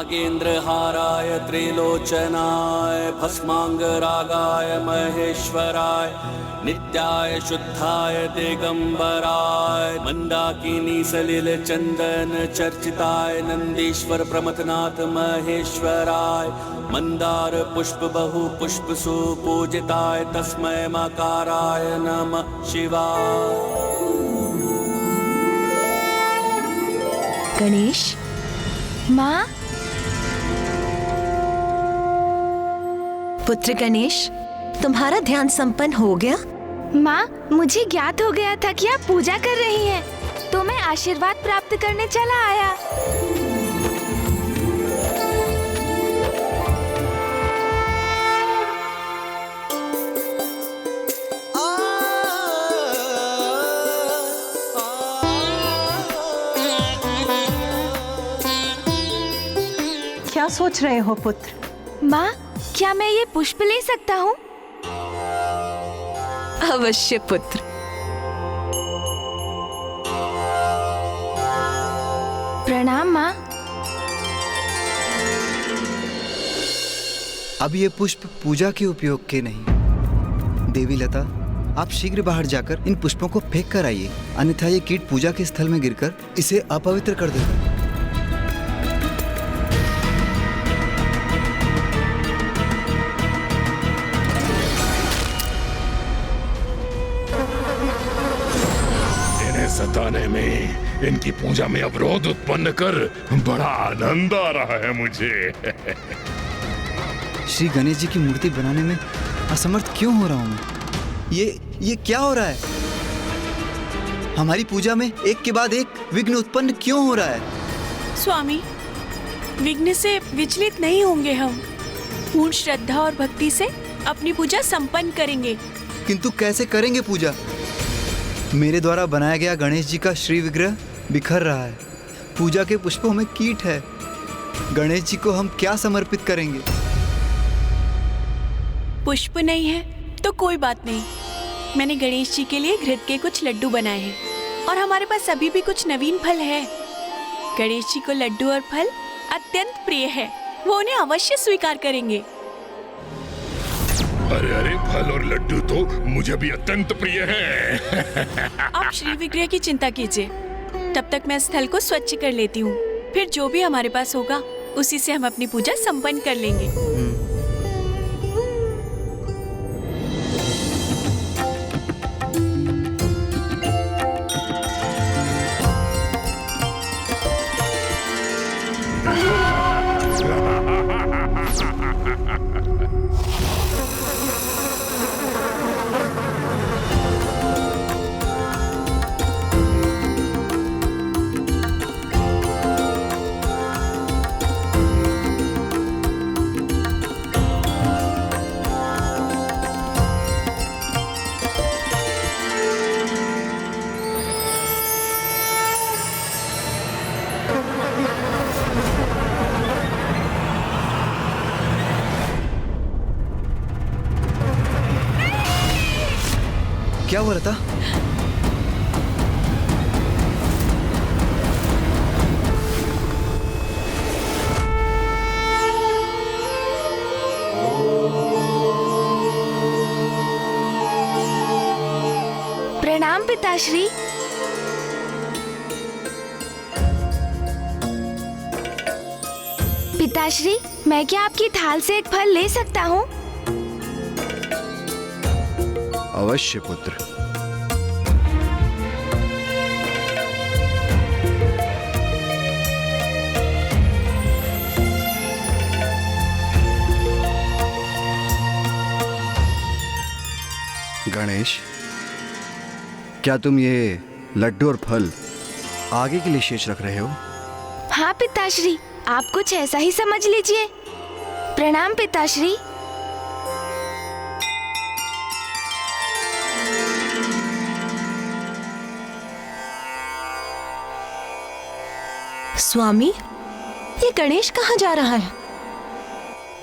नागेन्द्रहाराय त्रिलोचनाय भस्मांगरागाय महेश्वराय नित्याय शुद्धाय दिगंबराय मंदाकिनी सलिल चंदन चर्चिताय नंदीश्वर प्रमथनाथ महेश्वराय मंदार पुष्प बहु पुष्प सुपूजिताय तस्मै मकाराय नमः शिवाय। गणेश माँ, पुत्र गणेश, तुम्हारा ध्यान संपन्न हो गया? माँ, मुझे ज्ञात हो गया था कि आप पूजा कर रही हैं, तो मैं आशीर्वाद प्राप्त करने चला आया। क्या सोच रहे हो पुत्र? माँ, क्या मैं ये पुष्प ले सकता हूँ? अवश्य पुत्र। प्रणाम माँ। अब ये पुष्प पूजा के उपयोग के नहीं। देवी लता, आप शीघ्र बाहर जाकर इन पुष्पों को फेंक कर आइए, अन्यथा ये कीट पूजा के स्थल में गिरकर इसे अपवित्र कर देगा। सताने में, इनकी पूजा में अवरोध उत्पन्न कर बड़ा आनंद आ रहा है मुझे। श्री गणेश जी की मूर्ति बनाने में असमर्थ क्यों हो रहा हूँ मैं? ये क्या हो रहा है? हमारी पूजा में एक के बाद एक विघ्न उत्पन्न क्यों हो रहा है? स्वामी, विघ्न से विचलित नहीं होंगे हम। पूर्ण श्रद्धा और भक्ति से अपनी पूजा संपन्न करेंगे। किंतु कैसे करेंगे पूजा? मेरे द्वारा बनाया गया गणेश जी का श्री विग्रह बिखर रहा है। पूजा के पुष्पों में कीट है। गणेश जी को हम क्या समर्पित करेंगे? पुष्प नहीं है तो कोई बात नहीं। मैंने गणेश जी के लिए घृत के कुछ लड्डू बनाए हैं और हमारे पास अभी भी कुछ नवीन फल है। गणेश जी को लड्डू और फल अत्यंत प्रिय है, वो उन्हें अवश्य स्वीकार करेंगे। अरे अरे, फल और लड्डू तो मुझे भी अत्यंत प्रिय हैं। आप श्री विग्रह की चिंता कीजिए, तब तक मैं स्थल को स्वच्छ कर लेती हूँ। फिर जो भी हमारे पास होगा उसी से हम अपनी पूजा संपन्न कर लेंगे। क्या हुआ लता? प्रणाम पिताश्री। पिताश्री, मैं क्या आपकी थाल से एक फल ले सकता हूँ? अवश्य पुत्र। गणेश, क्या तुम ये लड्डू और फल आगे के लिए शेष रख रहे हो? हाँ पिताश्री, आप कुछ ऐसा ही समझ लीजिए। प्रणाम पिताश्री। स्वामी, ये गणेश कहाँ जा रहा है?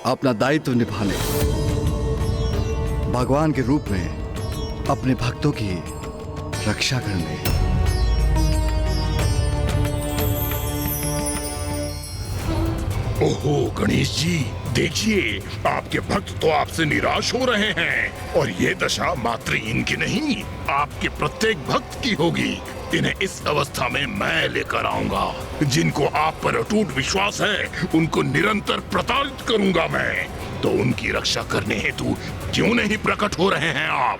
अपना दायित्व निभाने, भगवान के रूप में अपने भक्तों की रक्षा करने। ओहो गणेश जी, देखिए आपके भक्त तो आपसे निराश हो रहे हैं और ये दशा मात्र इनकी नहीं, आपके प्रत्येक भक्त की होगी। इन्हें इस अवस्था में मैं लेकर आऊंगा। जिनको आप पर अटूट विश्वास है उनको निरंतर प्रताड़ित करूंगा मैं। तो उनकी रक्षा करने हेतु क्यों नहीं प्रकट हो रहे हैं आप?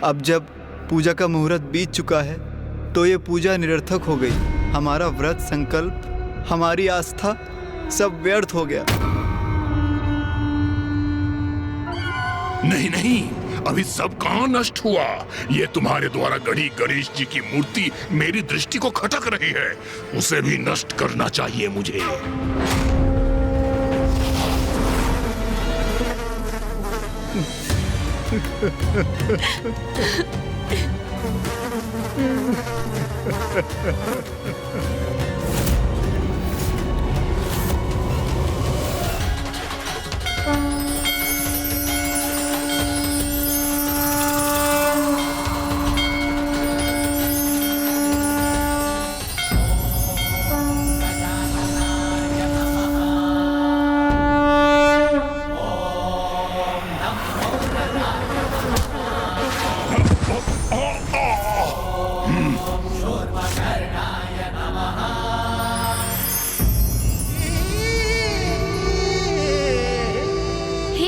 अब जब पूजा का मुहूर्त बीत चुका है तो ये पूजा निरर्थक हो गई। हमारा व्रत, संकल्प, हमारी आस्था सब व्यर्थ हो गया। नहीं नहीं, अभी सब कहाँ नष्ट हुआ। ये तुम्हारे द्वारा गढ़ी गणेश जी की मूर्ति मेरी दृष्टि को खटक रही है। उसे भी नष्ट करना चाहिए मुझे।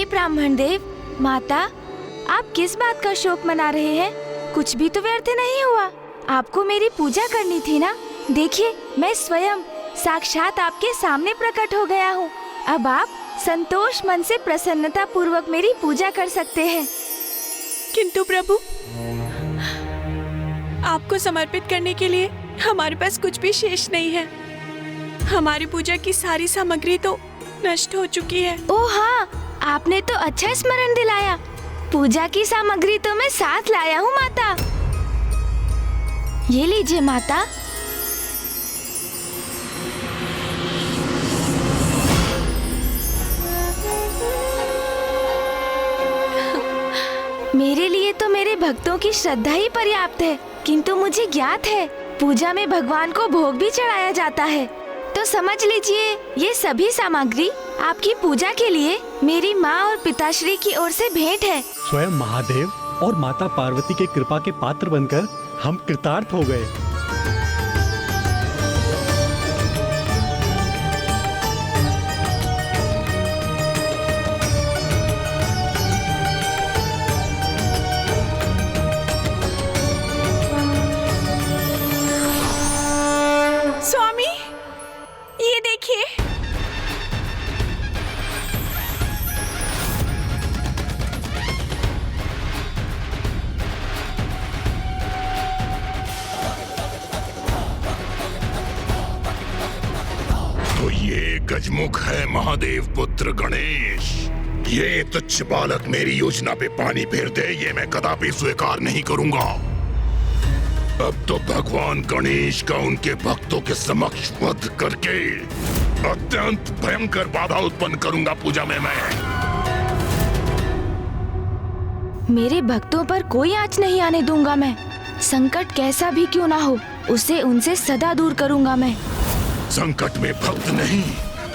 ब्राह्मण देव, माता, आप किस बात का शोक मना रहे हैं? कुछ भी तो व्यर्थ नहीं हुआ। आपको मेरी पूजा करनी थी ना। देखिए, मैं स्वयं साक्षात आपके सामने प्रकट हो गया हूँ। अब आप संतोष मन से प्रसन्नता पूर्वक मेरी पूजा कर सकते हैं। किंतु प्रभु, आपको समर्पित करने के लिए हमारे पास कुछ भी शेष नहीं है। हमारी पूजा की सारी सामग्री तो नष्ट हो चुकी है। ओह हाँ, आपने तो अच्छा स्मरण दिलाया। पूजा की सामग्री तो मैं साथ लाया हूँ माता। ये लीजिए माता। मेरे लिए तो मेरे भक्तों की श्रद्धा ही पर्याप्त है, किंतु मुझे ज्ञात है पूजा में भगवान को भोग भी चढ़ाया जाता है। तो समझ लीजिए, ये सभी सामग्री आपकी पूजा के लिए मेरी माँ और पिताश्री की ओर से भेंट है। स्वयं महादेव और माता पार्वती के कृपा के पात्र बनकर हम कृतार्थ हो गए। स्वामी, ये देखिए। तो ये गजमुख है महादेव पुत्र गणेश। ये तुच्छ बालक मेरी योजना पे पानी फेर दे, ये मैं कदापि स्वीकार नहीं करूंगा। अब तो भगवान गणेश का उनके भक्तों के समक्ष वध करके अत्यंत भयंकर बाधा उत्पन्न करूंगा पूजा में मैं। मेरे भक्तों पर कोई आँच नहीं आने दूंगा मैं। संकट कैसा भी क्यों ना हो, उसे उनसे सदा दूर करूंगा मैं। संकट में भक्त नहीं,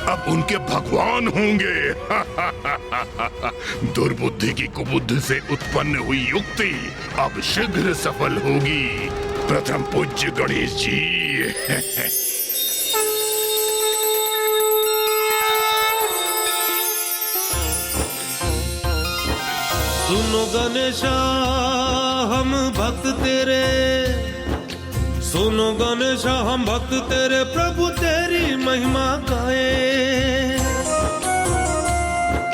अब उनके भगवान होंगे। दुर्बुद्धि की कुबुद्धि से उत्पन्न हुई युक्ति अब शीघ्र सफल होगी। प्रथम पूज्य गणेश जी। सुनो गणेशा, हम भक्त तेरे। सुनो गणेशा, हम भक्त तेरे। प्रभु तेरी महिमा गाए,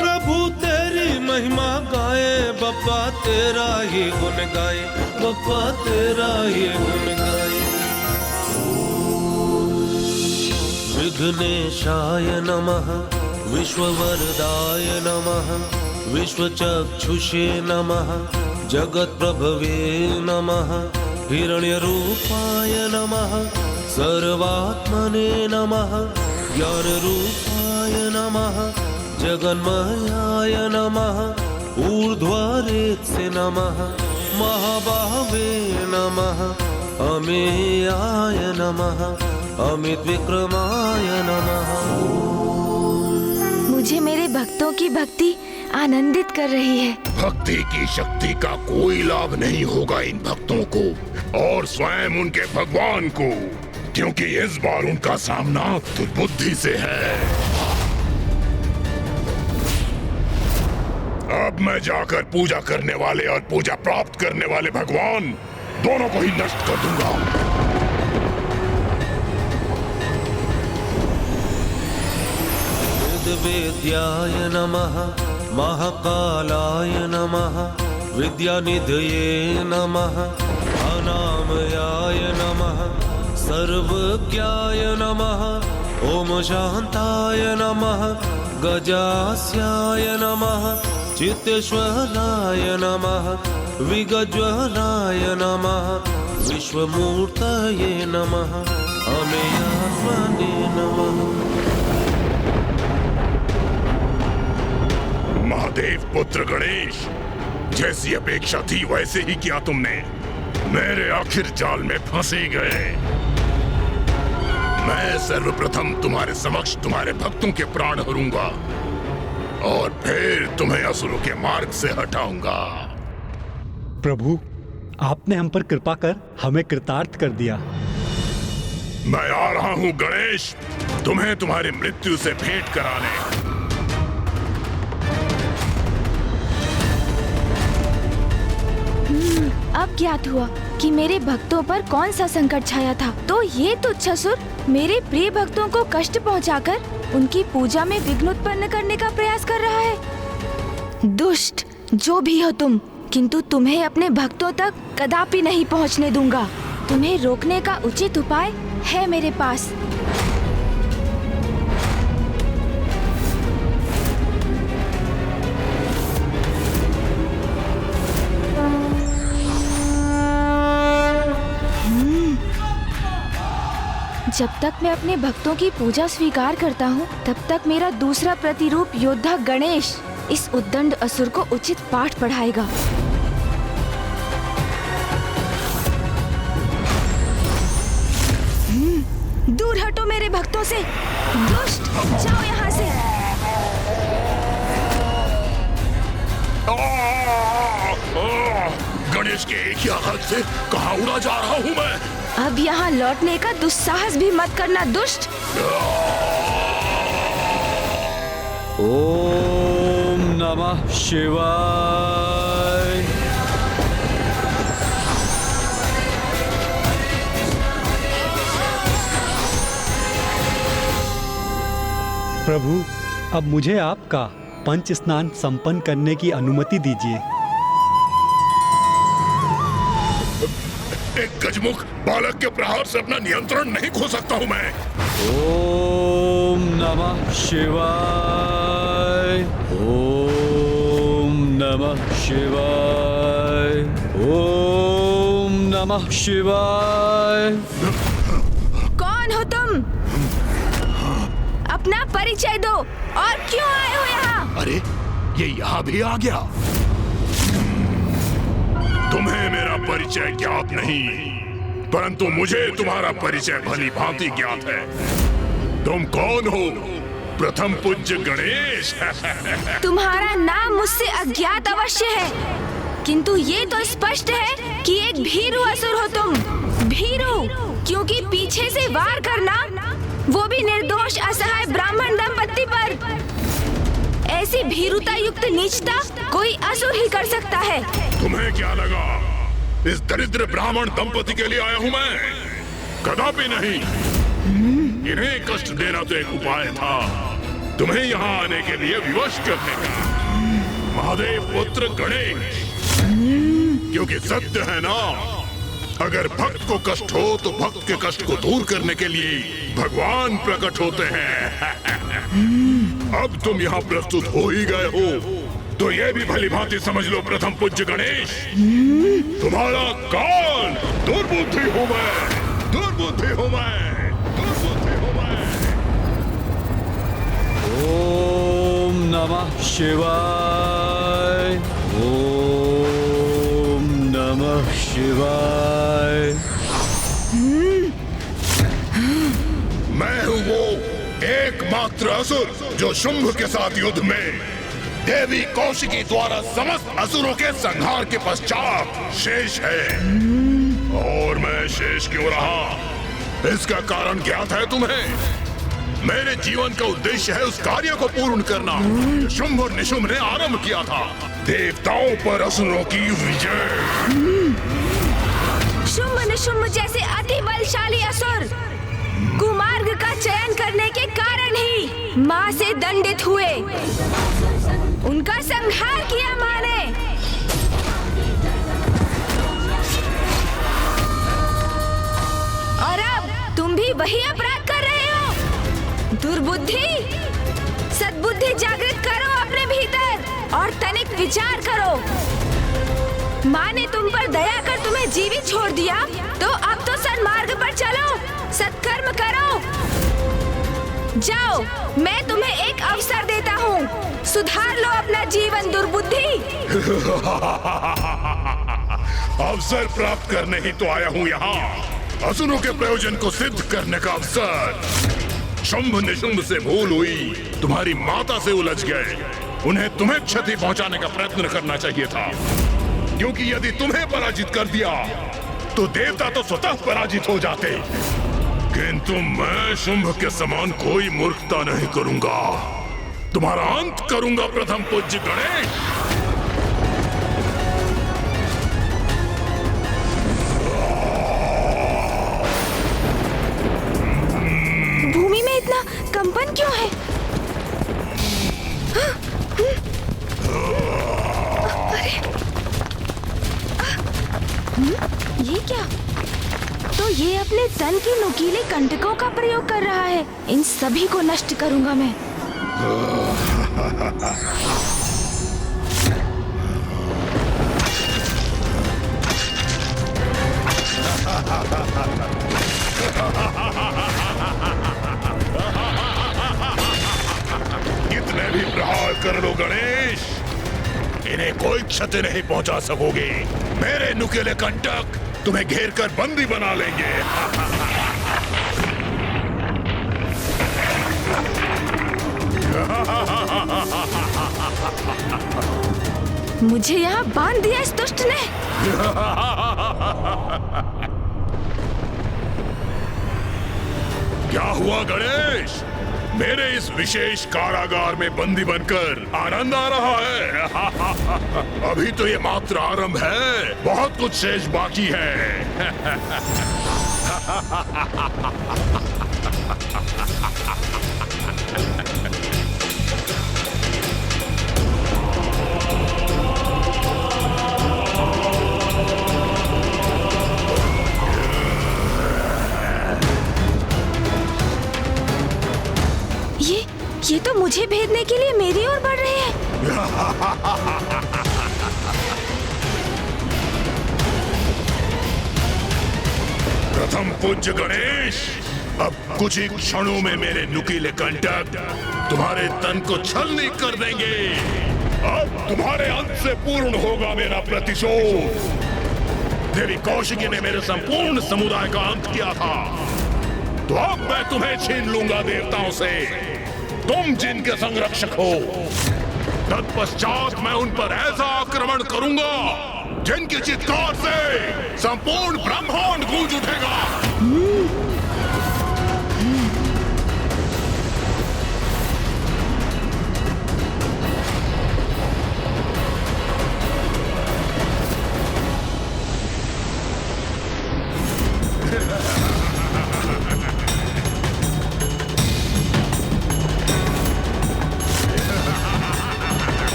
प्रभु तेरी महिमा गाए। बप्पा तेरा ही गुण गाए, बप्पा तेरा ही गुण गाए। विघ्नेशाय नमः, विश्ववरदाय नमः, विश्वचक्षुषे नमः, जगत्प्रभवे नमः, हिरण्यरूपाय नमः, सर्वात्मने नमः, ज्ञानरूपाय नमः, जगन्मयाय नमः, ऊर्ध्वरेत्से नमः, महाबाहवे नमः, अमेयाय नमः, अमित विक्रमाय नमः। मुझे मेरे भक्तों की भक्ति आनंदित कर रही है। भक्ति की शक्ति का कोई लाभ नहीं होगा इन भक्तों को और स्वयं उनके भगवान को, क्योंकि इस बार उनका सामना दुर्बुद्धि से है। अब मैं जाकर पूजा करने वाले और पूजा प्राप्त करने वाले भगवान दोनों को ही नष्ट कर दूंगा। वेद्याय नमः, महाकालाय नमः, विद्यानिधये नमः, अनामयाय नमः, सर्वज्ञाय नमः, ओम शान्ताय नमः, गजास्याय नमः, चित्तेश्वराय नमः, विगज्वराय नमः, विश्वमूर्तये नमः, अमेयात्मने नमः। महादेव पुत्र गणेश, जैसी अपेक्षा थी वैसे ही किया तुमने। मेरे आखिर जाल में फंसे गए। मैं सर्वप्रथम तुम्हारे समक्ष तुम्हारे भक्तों के प्राण हरूंगा और फिर तुम्हें असुरों के मार्ग से हटाऊंगा। प्रभु, आपने हम पर कृपा कर हमें कृतार्थ कर दिया। मैं आ रहा हूँ गणेश, तुम्हें तुम्हारी मृत्यु से भेंट कराने। अब ज्ञात हुआ कि मेरे भक्तों पर कौन सा संकट छाया था। तो ये तुच्छासुर मेरे प्रिय भक्तों को कष्ट पहुंचाकर उनकी पूजा में विघ्न उत्पन्न करने का प्रयास कर रहा है। दुष्ट जो भी हो तुम, किंतु तुम्हें अपने भक्तों तक कदापि नहीं पहुंचने दूंगा। तुम्हें रोकने का उचित उपाय है मेरे पास। जब तक मैं अपने भक्तों की पूजा स्वीकार करता हूँ, तब तक मेरा दूसरा प्रतिरूप योद्धा गणेश इस उद्दंड असुर को उचित पाठ पढ़ाएगा। दूर हटो मेरे भक्तों से, दुष्ट, जाओ यहाँ से। गणेश के एक ही आघात से कहाँ उड़ा जा रहा हूँ मैं। अब यहाँ लौटने का दुस्साहस भी मत करना दुष्ट। ओम नमः शिवाय। प्रभु, अब मुझे आपका पंच स्नान संपन्न करने की अनुमति दीजिए। एक गजमुख बालक के प्रहार से अपना नियंत्रण नहीं खो सकता हूँ मैं। ओम नमः शिवाय। ओम नमः शिवाय। ओम नमः शिवाय। कौन हो तुम? अपना परिचय दो और क्यों आए हो यहाँ? अरे ये यहाँ भी आ गया। तुम्हें मेरा परिचय ज्ञात नहीं, परंतु मुझे तुम्हारा परिचय भली भांति ज्ञात है। तुम कौन हो? प्रथम पूज्य गणेश। तुम्हारा नाम मुझसे अज्ञात अवश्य है, किंतु ये तो स्पष्ट है कि एक भीरू असुर हो तुम। भीरू, क्योंकि पीछे से वार करना, वो भी निर्दोष असहाय ब्राह्मण दंपत्ति पर। ऐसी भीरुता युक्त नीचता कोई असुर ही कर सकता है। तुम्हें क्या लगा इस दरिद्र ब्राह्मण दंपति के लिए आया हूँ मैं? कदापि नहीं। इन्हें कष्ट देना तो एक उपाय था, तुम्हें यहाँ आने के लिए विवश करने का। महादेव पुत्र गणेश, क्योंकि सत्य है ना, अगर भक्त को कष्ट हो तो भक्त के कष्ट को दूर करने के लिए भगवान प्रकट होते हैं। अब तुम यहाँ प्रस्तुत हो ही गए हो, तो ये भी भली भांति समझ लो प्रथम पूज्य गणेश, तुम्हारा काल दुर्बुद्धि हूँ मैं, दुर्बुद्धि हूँ मैं, दुर्बुद्धि हूँ मैं। ओम नमः शिवाय। ओम नमः शिवाय। मैं हूँ वो एकमात्र असुर जो शुंभ के साथ युद्ध में देवी कौशिकी द्वारा समस्त असुरों के संहार के पश्चात शेष है। और मैं शेष क्यों रहा, इसका कारण ज्ञात है तुम्हें? मेरे जीवन का उद्देश्य है उस कार्य को पूर्ण करना जो शुंभ और निशुंभ ने आरंभ किया था, देवताओं पर असुरों की विजय। शुंभ निशुंभ जैसे अति बलशाली असुर कुमार्ग का चयन करने के कारण ही माँ से दंडित हुए। उनका संहार किया माँ ने। और अब तुम भी वही अपराध कर रहे हो। दुर्बुद्धि, सद्बुद्धि जागृत करो अपने भीतर और तनिक विचार करो। माँ ने तुम पर दया कर तुम्हें जीवित छोड़ दिया, तो अब तो सन्मार्ग पर चलो, सत्कर्म करो। जाओ, मैं तुम्हें एक अवसर देता हूँ, सुधार लो अपना जीवन दुर्बुद्धि। अवसर प्राप्त करने ही तो आया हूँ यहाँ, असुरों के प्रयोजन को सिद्ध करने का अवसर। शुंभ निशुंभ से भूल हुई, तुम्हारी माता से उलझ गए। उन्हें तुम्हें क्षति पहुंचाने का प्रयत्न करना चाहिए था, क्योंकि यदि तुम्हें पराजित कर दिया तो देवता तो स्वतः पराजित हो जाते। किंतु मैं शुंभ के समान कोई मूर्खता नहीं करूंगा। तुम्हारा अंत करूंगा प्रथम पूज्य गणेश। भूमि में इतना कंपन क्यों है? ये क्या? तो ये अपने तन के नुकीले कंटकों का प्रयोग कर रहा है। इन सभी को नष्ट करूंगा मैं। कितने भी प्रहार कर लो गणेश, इन्हें कोई क्षति नहीं पहुंचा सकोगे। मेरे नुकीले कंटक तुम्हें घेर कर बंदी बना लेंगे। मुझे यहाँ बांध दिया इस दुष्ट ने। क्या हुआ गणेश? मेरे इस विशेष कारागार में बंदी बनकर आनंद आ रहा है? अभी तो ये मात्र आरंभ है, बहुत कुछ शेष बाकी है। ये तो मुझे भेदने के लिए मेरी ओर बढ़ रहे हैं। प्रथम पूज्य गणेश, अब कुछ ही क्षणों में मेरे नुकीले कंटक तुम्हारे तन को छलनी कर देंगे। अब तुम्हारे अंत से पूर्ण होगा मेरा प्रतिशोध। देवी कौशिकी ने मेरे संपूर्ण समुदाय का अंत किया था, तो अब मैं तुम्हें छीन लूंगा देवताओं से। तुम जिनके संरक्षक हो, तत्पश्चात मैं उन पर ऐसा आक्रमण करूंगा जिनकी चित्कार से संपूर्ण ब्रह्मांड गूंज उठेगा।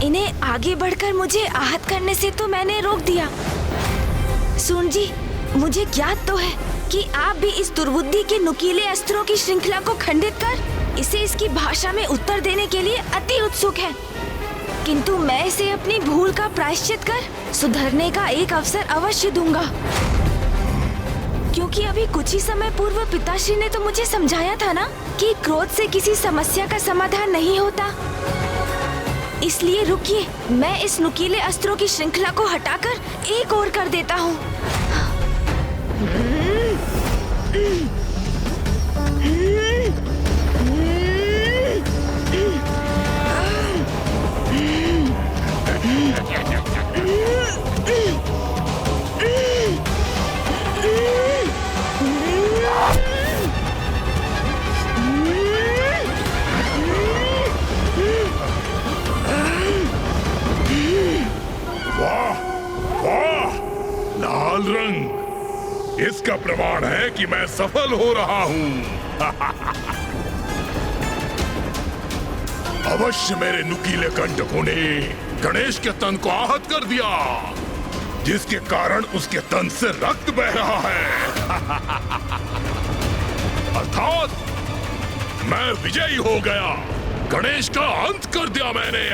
इन्हें आगे बढ़कर मुझे आहत करने से तो मैंने रोक दिया। सून जी, मुझे ज्ञात तो है कि आप भी इस दुर्बुद्धि के नुकीले अस्त्रों की श्रृंखला को खंडित कर इसे इसकी भाषा में उत्तर देने के लिए अति उत्सुक है। किंतु मैं इसे अपनी भूल का प्रायश्चित कर सुधरने का एक अवसर अवश्य दूंगा, क्योंकि अभी कुछ ही समय पूर्व पिताश्री ने तो मुझे समझाया था ना कि क्रोध से किसी समस्या का समाधान नहीं होता। इसलिए रुकिए, मैं इस नुकीले अस्त्रों की श्रृंखला को हटाकर एक ओर कर देता हूँ। वाह वाह, लाल रंग, इसका प्रमाण है कि मैं सफल हो रहा हूँ। अवश्य मेरे नुकीले कंटकों ने गणेश के तन को आहत कर दिया, जिसके कारण उसके तन से रक्त बह रहा है। अर्थात मैं विजयी हो गया, गणेश का अंत कर दिया मैंने।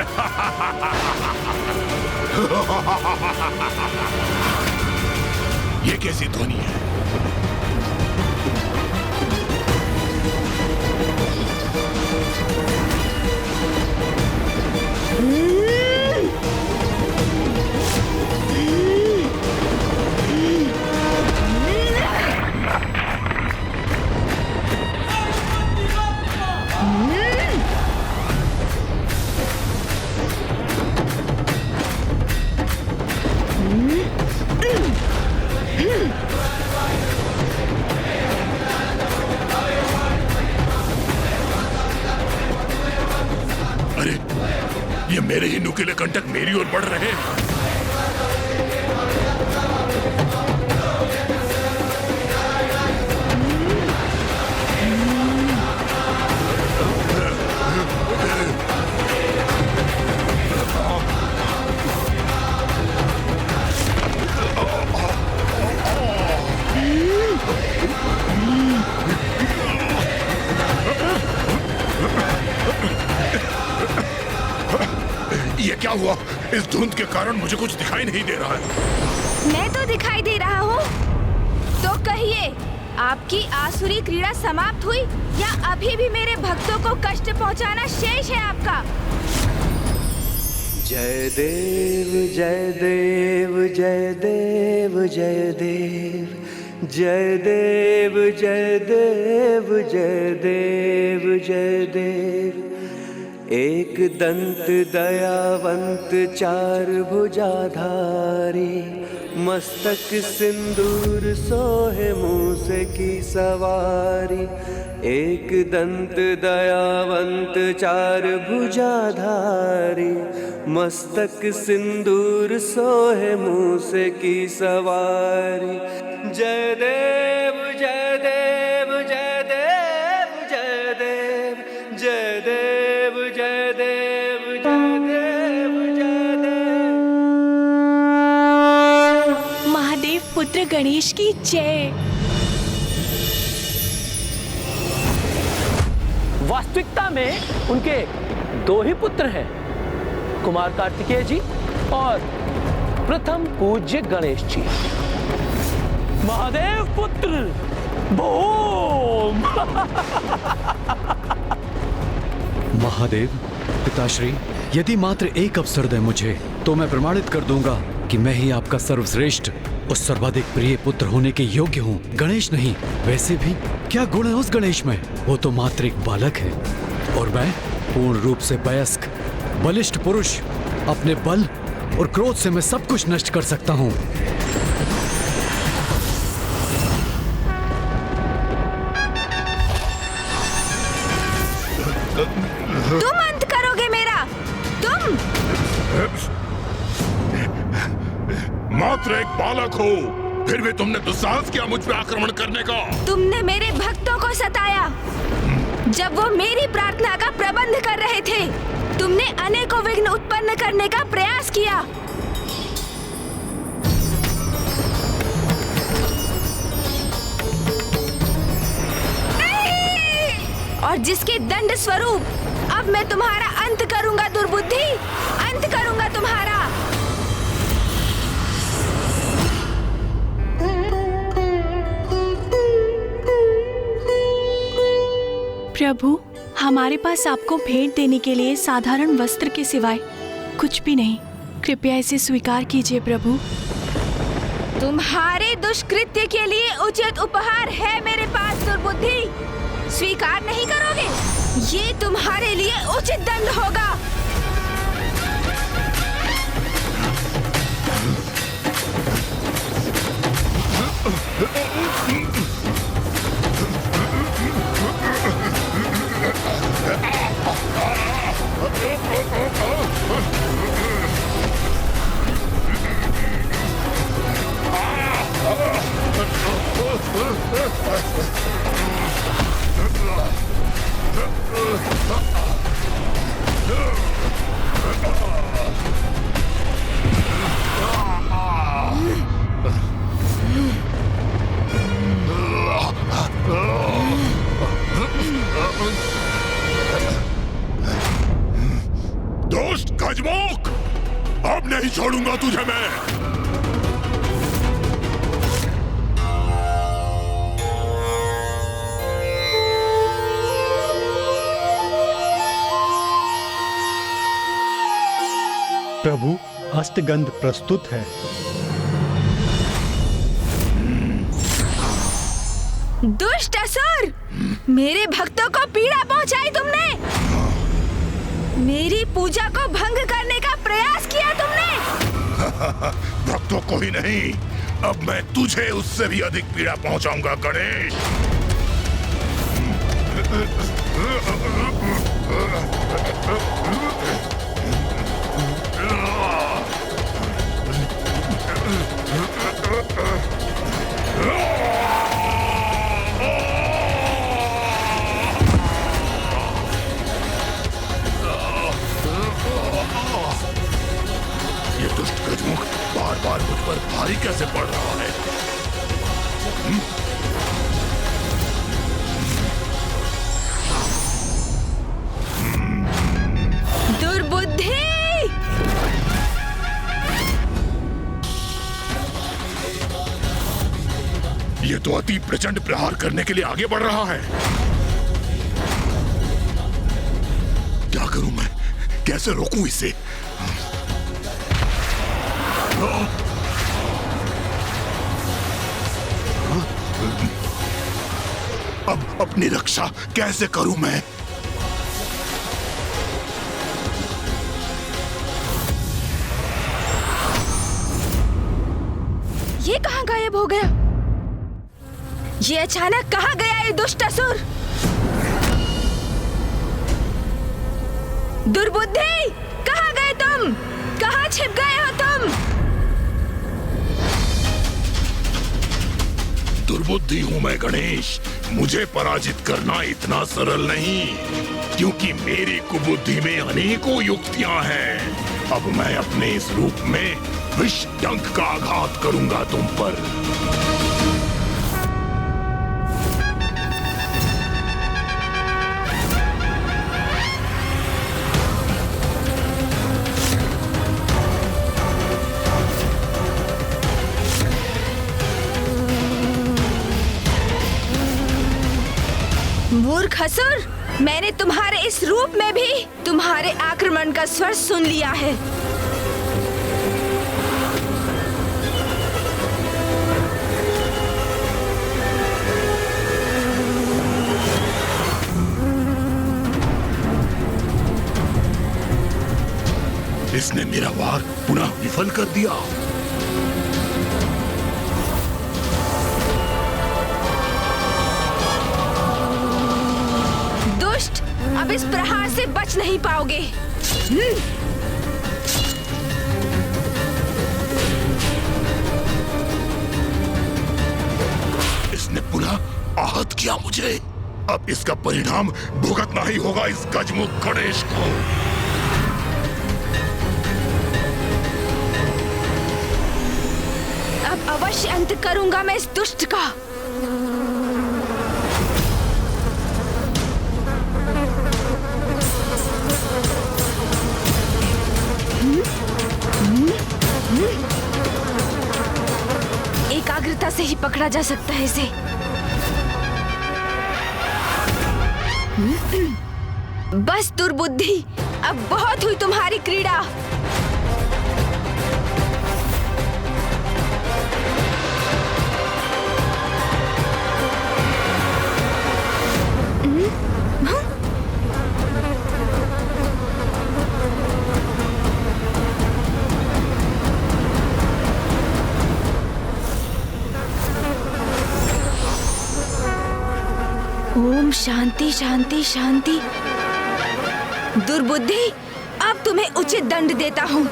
ये कैसी ध्वनि है? अरे, ये मेरे ही नुकीले कंटक मेरी ओर बढ़ रहे हैं। ये क्या हुआ? इस धुंध के कारण मुझे कुछ दिखाई नहीं दे रहा है। मैं तो दिखाई दे रहा हूँ। तो कहिए, आपकी आसुरी क्रीड़ा समाप्त हुई या अभी भी मेरे भक्तों को कष्ट पहुँचाना शेष है आपका? जय देव जय देव जय देव जय देव जय देव जय देव जय देव जय देव। एक दंत दयावंत चार भुजाधारी, मस्तक सिंदूर सोहे मूस की सवारी। एक दंत दयावंत चार भुजाधारी, मस्तक सिंदूर सोहे मूस की सवारी। जय देव जय देव जय देव जय देव जय देव जय देव जय देव जय देव। महादेव पुत्र गणेश की जय। वास्तविकता में उनके दो ही पुत्र हैं, कुमार कार्तिकेय जी और प्रथम पूज्य गणेश जी। महादेव पुत्र बूम। महादेव पिताश्री, यदि मात्र एक अवसर दे मुझे, तो मैं प्रमाणित कर दूंगा कि मैं ही आपका सर्वश्रेष्ठ और सर्वाधिक प्रिय पुत्र होने के योग्य हूँ, गणेश नहीं। वैसे भी क्या गुण है उस गणेश में? वो तो मात्र एक बालक है और मैं पूर्ण रूप से वयस्क बलिष्ठ पुरुष। अपने बल और क्रोध से मैं सब कुछ नष्ट कर सकता हूँ। तुम अंत करोगे मेरा, तुम। मात्र एक बालक हो, फिर भी तुमने दुस्साहस किया मुझ पे आक्रमण करने का। तुमने मेरे भक्तों को सताया जब वो मेरी प्रार्थना का प्रबंध कर रहे थे। तुमने अनेकों विघ्न उत्पन्न करने का प्रयास किया। और जिसके दंड स्वरूप अब मैं तुम्हारा अंत करूंगा, दुर्बुद्धि, अंत करूंगा तुम्हारा। प्रभु, हमारे पास आपको भेंट देने के लिए साधारण वस्त्र के सिवाय कुछ भी नहीं, कृपया इसे स्वीकार कीजिए प्रभु। तुम्हारे दुष्कृत्य के लिए उचित उपहार है मेरे पास दुर्बुद्धि। स्वीकार नहीं करोगे? ये तुम्हारे लिए उचित दंड होगा। दोस्त गजमुख, अब नहीं छोड़ूंगा तुझे मैं। प्रभु, अष्टगंध प्रस्तुत है। दुष्ट असुर, मेरे भक्तों को पीड़ा पहुंचाई तुमने। मेरी पूजा को भंग करने का प्रयास किया तुमने। भक्तों को ही नहीं, अब मैं तुझे उससे भी अधिक पीड़ा पहुंचाऊंगा गणेश। ये दुष्ट गजमुख बार बार मुझ पर भारी कैसे पड़ रहा है? दुर्बुद्धि! ये तो अति प्रचंड प्रहार करने के लिए आगे बढ़ रहा है। क्या करूं मैं? कैसे रोकूं इसे? अब अपनी रक्षा कैसे करूं मैं? ये कहाँ गायब हो गया? ये अचानक कहाँ गया ये दुष्ट असुर? दुर्बुद्धि, कहाँ गए तुम? कहाँ छिप गए हो तुम? दुर्बुद्धि हूं मैं गणेश। मुझे पराजित करना इतना सरल नहीं, क्योंकि मेरी कुबुद्धि में अनेकों युक्तियां हैं। अब मैं अपने इस रूप में विष डंक का आघात करूंगा तुम पर। मूर्ख असुर, मैंने तुम्हारे इस रूप में भी तुम्हारे आक्रमण का स्वर सुन लिया है। इसने मेरा वार पुनः विफल कर दिया। दुष्ट, अब इस प्रहार से बच नहीं पाओगे। इसने पुनः आहत किया मुझे। अब इसका परिणाम भुगतना ही होगा इस गजमुख गणेश को। अब अवश्य अंत करूंगा मैं इस दुष्ट का। एकाग्रता से ही पकड़ा जा सकता है इसे। बस दुर्बुद्धि, अब बहुत हुई तुम्हारी क्रीड़ा। ओम शांति शांति शांति। दुर्बुद्धि, अब तुम्हें उचित दंड देता हूँ।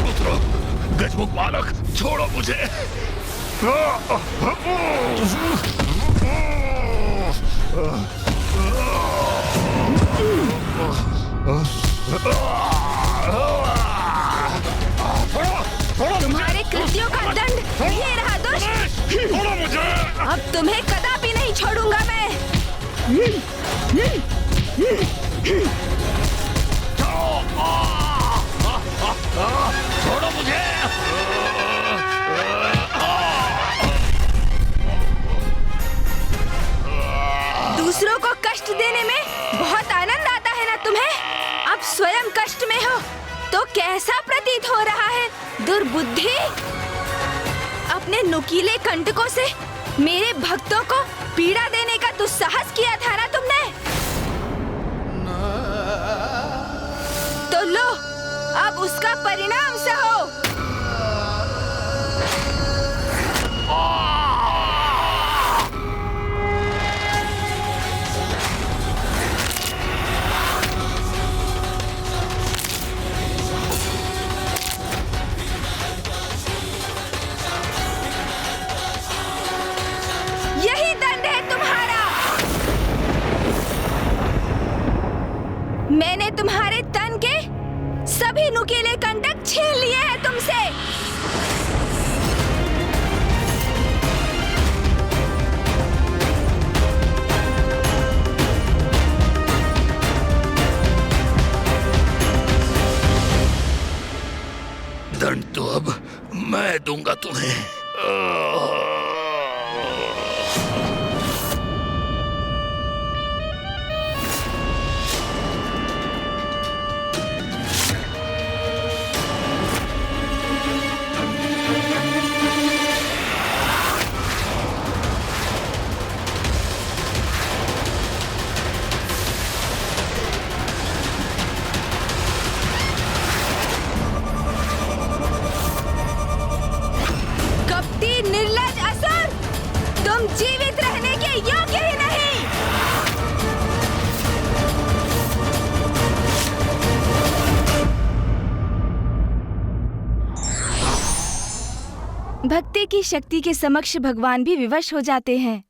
पुत्र, गजमुख बालक, छोड़ो मुझे। तुम्हारे कृत्यों का दंड ये रहा दुष्ट। छोड़ो मुझे। अब तुम्हें कदापि नहीं छोड़ूंगा मैं। छोड़ो मुझे। दूसरों को कष्ट देने में बहुत आनंद आता है ना तुम्हें? अब स्वयं कष्ट में हो तो कैसा प्रतीत हो रहा है? दुर्बुद्धि, अपने नुकीले कंटकों से मेरे भक्तों को पीड़ा देने का दुस्साहस किया था ना तुमने? तो लो, अब उसका परिणाम सहो। यही दंड है तुम्हारा। मैंने तुम्हारे तन के सभी नुकीले कंटक छीन लिए हैं तुमसे। दंड तो अब मैं दूंगा तुम्हें। निर्लज असुर, तुम जीवित रहने के योग्य ही नहीं। भक्ति की शक्ति के समक्ष भगवान भी विवश हो जाते हैं।